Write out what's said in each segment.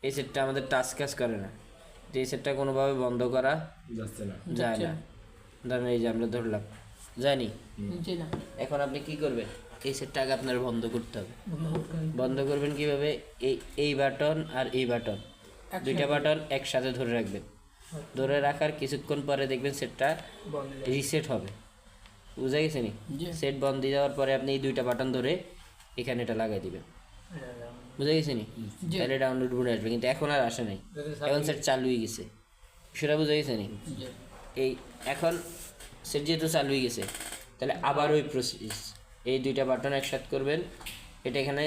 এই সেটটা আমাদের টাচ কাজ করে না, যে এই সেটটা কোনোভাবে বন্ধ করা যায় না। ধরেন এই যে আমরা ধরলাম জানি, এখন আপনি কি করবেন, এই সেটটা আগে আপনার বন্ধ করতে হবে। বন্ধ করবেন কিভাবে, এই বাটন আর এই বাটন, দুইটা বাটন একসাথে ধরে রাখবেন। ধরে রাখার কিছুক্ষণ পরে দেখবেন সেটটা রিসেট হবে। বুঝা গেছে নি? সেট বন্ধ দিয়ে যাওয়ার পরে আপনি এই দুইটা বাটন ধরে এখানে এটা লাগাই দিবেন। বুঝা গেছে নি? তাহলে ডাউনলোড করে আসবে, কিন্তু এখন আর আসে নাই, এখন সেট চালু হয়ে গেছে। সেটা বুঝা গেছে নি? এই এখন সেট যেহেতু চালু হয়ে গেছে, তাহলে আবার ওই প্রসেস, এই দুইটা বাটন একসাথে করবেন, এটা এখানে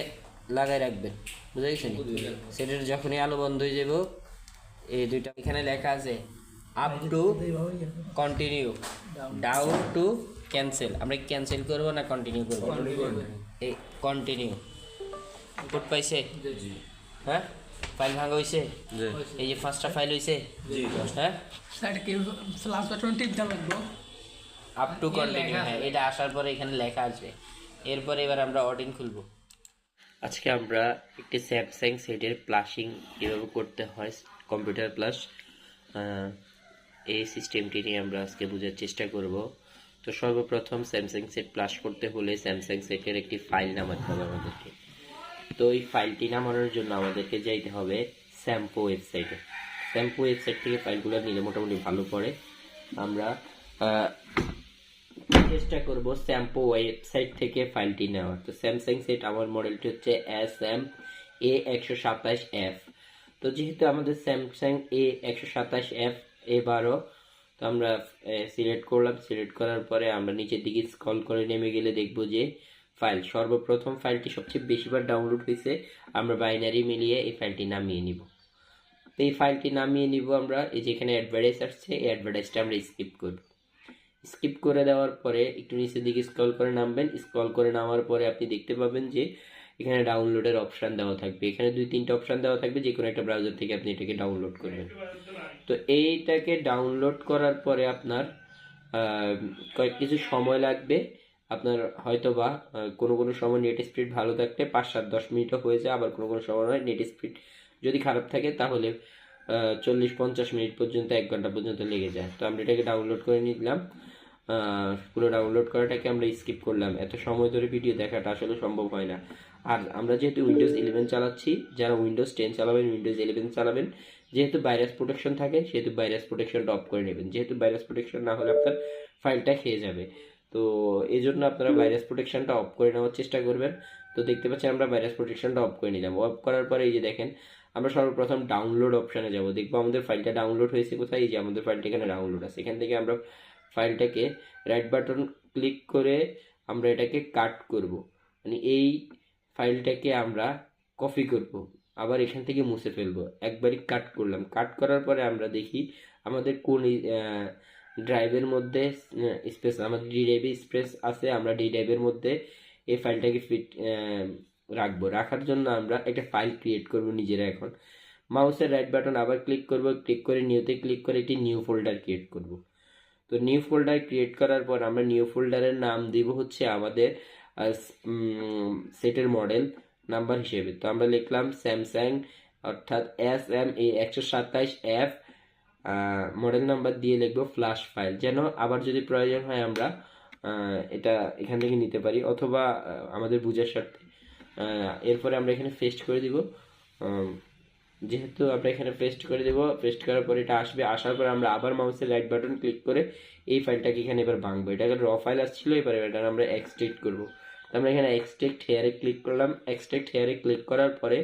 লাগাই রাখবেন। বুঝা গেছে নি? সেটের যখনই আলো বন্ধ হয়ে যাব, এই দুইটা এখানে লেখা আছে up to continue, down to cancel. আমরা ক্যান্সেল করবো না কন্টিনিউ করবো? এই কন্টিনিউ। কোড পাইছে? হ্যাঁ, ফাইল ভাঙা হয়েছে, এই যে পাঁচটা ফাইল হয়েছে। হ্যাঁ, আপ টু কন্টিনিউ, হ্যাঁ এটা আসার পরে এখানে লেখা আসবে। এরপরে এবার আমরা অডিন খুলবো। আজকে আমরা একটি স্যামসাং সেটের প্লাশিং কীভাবে করতে হয়, কম্পিউটার প্লাস, এই সিস্টেমটি নিয়ে আমরা আজকে বোঝার চেষ্টা করব। তো সর্বপ্রথম স্যামসাং সেট প্লাস করতে হলে স্যামসাং সেটের একটি ফাইল নামাতে হবে আমাদেরকে। তো এই ফাইলটি নামানোর জন্য আমাদেরকে যাইতে হবে স্যাম্পো ওয়েবসাইটে। স্যাম্পো ওয়েবসাইট থেকে ফাইলগুলো নিলে মোটামুটি ভালো পড়ে। আমরা চেষ্টা করব স্যাম্পো ওয়েবসাইট থেকে ফাইলটি নেওয়ার। তো স্যামসাং সেট আমার মডেলটি হচ্ছে SM-A127F। তো যেহেতু আমাদের স্যামসাং A127F A12, তো আমরা সিলেক্ট করলাম। সিলেক্ট করার পরে আমরা নিচের দিকে স্ক্রল করে নেমে গেলে দেখব যে ফাইল, সর্বপ্রথম ফাইলটি সবচেয়ে বেশিবার ডাউনলোড হয়েছে, আমরা বাইনারি মিলিয়ে এই ফাইলটি নামিয়ে নিব। তো এই ফাইলটি নামিয়ে নিব আমরা, এই যেখানে অ্যাডভার্টাইজ আসছে এই অ্যাডভার্টাইজটা আমরা স্কিপ করব। স্কিপ করে দেওয়ার পরে একটু নিচের দিকে স্ক্রল করে নামবেন। স্ক্রল করে নামার পরে আপনি দেখতে পাবেন যে এখানে ডাউনলোডের অপশান দেওয়া থাকবে। এখানে 2-3টা অপশান দেওয়া থাকবে, যে কোনো একটা ব্রাউজার থেকে আপনি এটাকে ডাউনলোড করবেন। তো এইটাকে ডাউনলোড করার পরে আপনার কিছু সময় লাগবে। আপনার হয়তো বা কোনো সময় নেট স্পিড ভালো থাকলে 5-7-10 মিনিটও হয়ে যায়, আবার কোনো সময় নেট স্পিড যদি খারাপ থাকে তাহলে 40-50 মিনিট পর্যন্ত, 1 ঘন্টা পর্যন্ত লেগে যায়। তো আমরা এটাকে ডাউনলোড করে নিলাম। পুরো ডাউনলোড করাটাকে আমরা স্কিপ করলাম, এত সময় ধরে ভিডিও দেখাটা আসলে সম্ভব হয় না। আর আমরা যেহেতু উইন্ডোজ 11 চালাচ্ছি, যারা উইন্ডোজ 10 চালাবেন, উইন্ডোজ 11 চালাবেন, যেহেতু ভাইরাস প্রোটেকশন থাকে সেহেতু ভাইরাস প্রোটেকশনটা অফ করে নেবেন। যেহেতু ভাইরাস প্রোটেকশন না হলে আপনার ফাইলটা খেয়ে যাবে, তো এই জন্য আপনারা ভাইরাস প্রোটেকশনটা অফ করে নেওয়ার চেষ্টা করবেন। তো দেখতে পাচ্ছেন আমরা ভাইরাস প্রোটেকশনটা অফ করে নিলাম। অফ করার পরে এই যে দেখেন, আমরা সর্বপ্রথম ডাউনলোড অপশানে যাব, দেখবো আমাদের ফাইলটা ডাউনলোড হয়েছে কোথায়। এই যে আমাদের ফাইলটা এখানে ডাউনলোড আছে, এখান থেকে আমরা ফাইলটাকে রাইট বাটন ক্লিক করে আমরা এটাকে কাট করব, মানে এই ফাইলটাকে আমরা কপি করব, আবার এখান থেকে মুছে ফেলবো। একবারই কাট করলাম। কাট করার পরে আমরা দেখি আমাদের কোন ড্রাইভের মধ্যে স্পেস, আমাদের ডি ড্রাইভে স্পেস আছে, আমরা ডি ড্রাইভের মধ্যে এই ফাইলটাকে রাখবো। রাখার জন্য আমরা একটা ফাইল ক্রিয়েট করব নিজেরা। এখন মাউসের রাইট বাটন আবার ক্লিক করব, ক্লিক করে নিউতে ক্লিক করে একটি নিউ ফোল্ডার ক্রিয়েট করব। তো নিউ ফোল্ডার ক্রিয়েট করার পর আমরা নিউ ফোল্ডারের নাম দিব হচ্ছে আমাদের সেটের মডেল নাম্বার হিসেবে। তো আমরা লিখলাম স্যামসাং, অর্থাৎ SM-A127F, মডেল নাম্বার দিয়ে লিখবো ফ্ল্যাশ ফাইল, যেন আবার যদি প্রয়োজন হয় আমরা এটা এখান থেকে নিতে পারি, অথবা আমাদের বুঝার স্বার্থে। এরপরে আমরা এখানে পেস্ট করে দিব। যেহেতু আমরা এখানে পেস্ট করে দেবো, পেস্ট করার পরে এটা আসবে। আসার পর আমরা আবার মাউসের রাইট বাটন ক্লিক করে এই ফাইলটাকে এখানে এবার ভাঙবো। এটা র ফাইল আসছিল, এবার এটা আমরা এক্সট্রাক্ট করবো। তো আমরা এখানে এক্সট্রাক্ট হেয়ারে ক্লিক করলাম। এক্সট্রাক্ট হেয়ারে ক্লিক করার পরে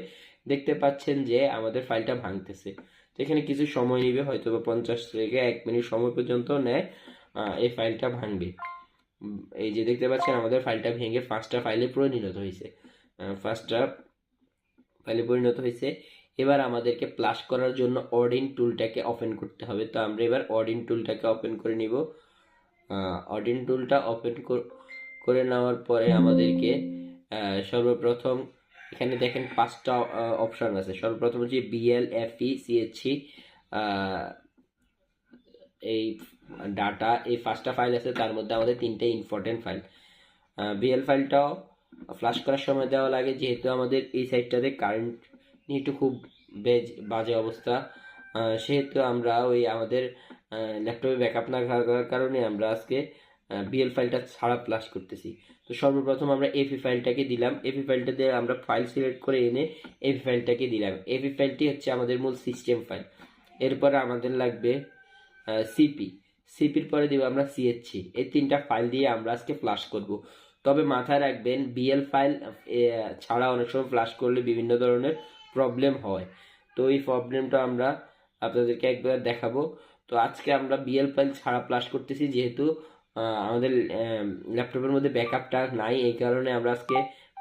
দেখতে পাচ্ছেন যে আমাদের ফাইলটা ভাঙতেছে। তো এখানে কিছু সময় নেবে, হয়তো বা 50 থেকে 1 মিনিট সময় পর্যন্ত নেয় এই ফাইলটা ভাঙবে। এই যে দেখতে পাচ্ছেন আমাদের ফাইলটা ভেঙে ফার্স্টটা ফাইলে পরিণত হয়েছে, ফার্স্টটা ফাইলে পরিণত হয়েছে। এবার আমাদেরকে প্লাস করার জন্য অডিন টুলটাকে ওপেন করতে হবে। তো আমরা এবার অডিন টুলটাকে ওপেন করে নিব। অডিন টুলটা ওপেন করে নেওয়ার পরে আমাদেরকে সর্বপ্রথম এখানে দেখেন 5টা অপশান আছে। সর্বপ্রথম হচ্ছে BLFE-CHC, এই ডাটা, এই 5টা ফাইল আছে, তার মধ্যে আমাদের 3টে ইম্পর্টেন্ট ফাইল। BL ফাইলটাও ফ্লাশ করার সময় দেওয়া লাগে, যেহেতু আমাদের এই সাইডটাতে কারেন্ট নিয়ে একটু খুব বাজে অবস্থা। সেহেতু আমরা ওই আমাদের ল্যাপটপে ব্যাকআপ না থাকার কারণে আমরা আজকে বিএল ফাইলটা ছাড়া প্লাস করতেছি। তো সর্বপ্রথম আমরা এপি ফাইলটাকে দিলাম, এপি ফাইলটা দিয়ে আমরা ফাইল সিলেক্ট করে এনে এপি ফাইলটাকে দিলাম। এপি ফাইলটি হচ্ছে আমাদের মূল সিস্টেম ফাইল। এরপরে আমাদের লাগবে সিপি, সিপির পরে দিব আমরা সিএসসি। এই 3টা ফাইল দিয়ে আমরা আজকে ফ্লাশ করব। তবে মাথায় রাখবেন বিএল ফাইল ছাড়া অনেক সময় ফ্লাশ করলে বিভিন্ন ধরনের প্রবলেম হয়। তো এই প্রবলেমটা আমরা আপনাদেরকে একবার দেখাবো। তো আজকে আমরা বিএল ফাইল ছাড়া ফ্লাশ করতেছি, যেহেতু আমাদের ল্যাপটপের মধ্যে ব্যাকআপটা নাই, এই কারণে আমরা আজকে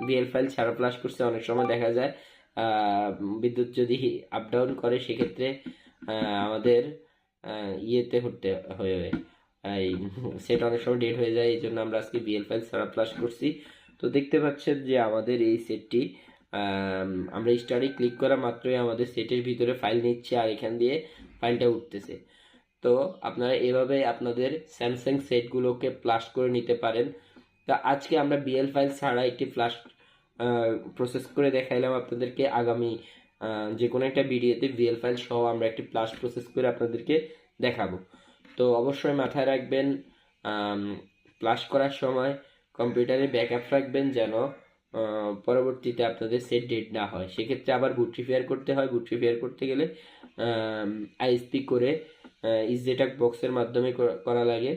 বিএল ফাইল ছাড়া ফ্লাশ করছি। অনেক সময় দেখা যায় বিদ্যুৎ যদি আপ ডাউন করে, সেক্ষেত্রে আমাদের ইয়েতে হতে হয়ে এই সেট অনেক সময় ডেট হয়ে যায়, এই জন্য আমরা আজকে বিএল ফাইল ছাড়া ফ্লাশ করছি। তো দেখতে পাচ্ছেন যে আমাদের এই সেটটি আমরা স্টারে ক্লিক করা মাত্রই আমাদের সেটের ভিতরে ফাইল নিচ্ছে, আর এখান দিয়ে ফাইলটা উঠতেছে। তো আপনারা এভাবে আপনাদের স্যামসাং সেটগুলোকে ফ্লাশ করে নিতে পারেন। তা আজকে আমরা বিএল ফাইল ছাড়া একটি ফ্লাশ প্রসেস করে দেখাইলাম আপনাদেরকে। আগামী যে কোনো একটা ভিডিওতে বিএল ফাইল সহ আমরা একটি ফ্লাশ প্রসেস করে আপনাদেরকে দেখাবো। তো অবশ্যই মাথায় রাখবেন ফ্লাশ করার সময় কম্পিউটারে ব্যাকআপ রাখবেন, যেন পরবর্তীতে আপনাদের সেট ডেট না হয়। সেক্ষেত্রে আবার বুট রিপেয়ার করতে হয়। বুট রিপেয়ার করতে গেলে আইএসপি করে ইজেটাক বক্সের মাধ্যমে করা লাগে।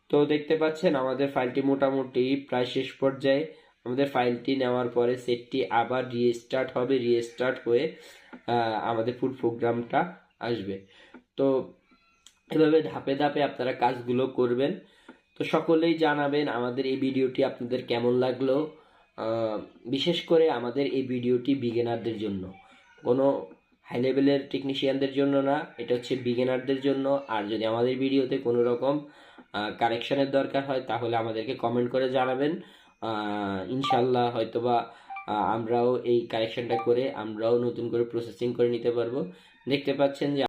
তো দেখতে পাচ্ছেন আমাদের ফাইলটি মোটামুটি প্রায় শেষ পর্যায়ে। আমাদের ফাইলটি নেওয়ার পরে সেটটি আবার রিস্টার্ট হবে, রিস্টার্ট হয়ে আমাদের ফুল প্রোগ্রামটা আসবে। তো এভাবে ধাপে ধাপে আপনারা কাজগুলো করবেন। তো সকলেই জানাবেন আমাদের এই ভিডিওটি আপনাদের কেমন লাগলো। বিশেষ করে আমাদের এই ভিডিওটি বিগিনারদের জন্য, কোনো হাই লেভেলের টেকনিশিয়ানদের জন্য না, এটা হচ্ছে বিগিনারদের জন্য। আর যদি আমাদের ভিডিওতে কোনো রকম কারেকশনের দরকার হয় তাহলে আমাদেরকে কমেন্ট করে জানাবেন। ইনশাল্লাহ হয়তোবা আমরাও এই কারেকশনটা করে আমরাও নতুন করে প্রসেসিং করে নিতে পারবো। দেখতে পাচ্ছেন যে